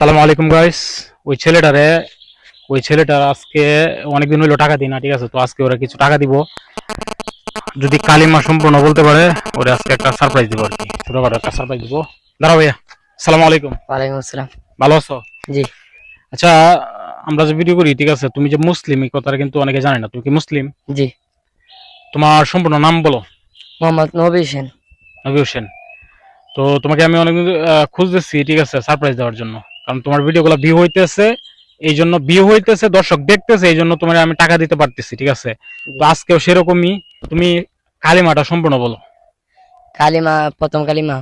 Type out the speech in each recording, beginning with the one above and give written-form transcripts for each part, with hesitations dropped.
আসসালামু আলাইকুম গাইস। ওই ছেলেটার আজকে অনেকদিন হইলো টাকা দিই না, ঠিক আছে? তো আজকে ওরা কিছু টাকা দিব, যদি কালিমা সম্পূর্ণ বলতে পারে ওরা আজকে একটা সারপ্রাইজ দিব আর কি, ছোটখাটো একটা সারপ্রাইজ দিব। দাঁড়াও ভাইয়া। আসসালামু আলাইকুম। ওয়ালাইকুম আসসালাম। ভালো আছো? জি আচ্ছা, আমরা যে ভিডিও করি, ঠিক আছে, তুমি যে মুসলিম এই কথাটা কিন্তু অনেকে জানে না, তুমি কি মুসলিম? জি। তোমার সম্পূর্ণ নাম বলো। মোহাম্মদ নবী হোসেন। নবী হোসেন। তো তোমাকে আমি অনেকদিন খুঁজতেছি, ঠিক আছে, সারপ্রাইজ দেওয়ার জন্য, কারণ তোমার ভিডিওগুলো ভিউ হইতেছে, এই জন্য ভিউ হইতেছে, দর্শক দেখতেছে, এই জন্য তোমার আমি টাকা দিতে পারতেছি, ঠিক আছে? তো আজকেও সেরকমই, তুমি কালিমাটা সম্পূর্ণ বলো। কালিমা, প্রথম কালিমা।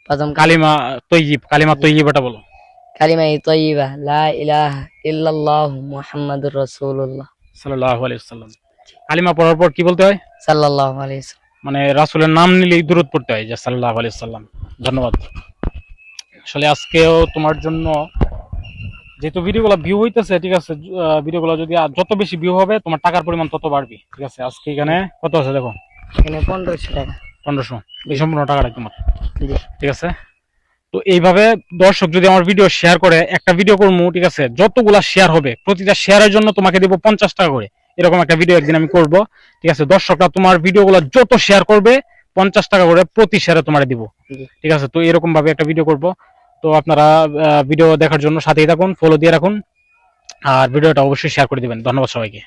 প্রথম কালিমা তৈয়িব, কালিমা তৈয়িবাটা বলো। কালিমা তাইয়্যিবা, লা ইলাহা ইল্লাল্লাহু মুহাম্মাদুর রাসূলুল্লাহ সাল্লাল্লাহু আলাইহি ওয়াসাল্লাম। কালিমা পড়ার পর কি বলতে হয়? সাল্লাল্লাহু আলাইহি ওয়াসাল্লাম। মানে রাসূলের নাম নিলেই দরুদ পড়তে হয়, যে সাল্লাল্লাহু আলাইহি ওয়াসাল্লাম। ধন্যবাদ। আসলে আজকেও তোমার জন্য, যেহেতু ভিডিওগুলো ভিউ হইতেছে, ঠিক আছে, ভিডিওগুলো যদি যত বেশি ভিউ হবে তোমার টাকার পরিমাণ তত বাড়বে, ঠিক আছে? আজকে এখানে কত আছে দেখো, এখানে 1500 টাকা। 1500। এই সম্পূর্ণ টাকাটা তোমার, জি ঠিক আছে? তো এইভাবে দর্শক যদি আমার ভিডিও শেয়ার করে, একটা ভিডিও করবো, ঠিক আছে, যতগুলা শেয়ার হবে প্রতিটা শেয়ারের জন্য তোমাকে দিব 50 টাকা করে। এরকম একটা ভিডিও একদিন আমি করব, ঠিক আছে? দর্শকরা তোমার ভিডিওগুলো যত শেয়ার করবে 50 টাকা করে প্রতি শেয়ারে তোমার দিব, জি। ঠিক আছে? তো এরকম ভাবে একটা ভিডিও করব। তো আপনারা ভিডিও দেখার জন্য সাথেই থাকুন, ফলো দিয়ে রাখুন, আর ভিডিওটা অবশ্যই শেয়ার করে দিবেন। ধন্যবাদ সবাইকে।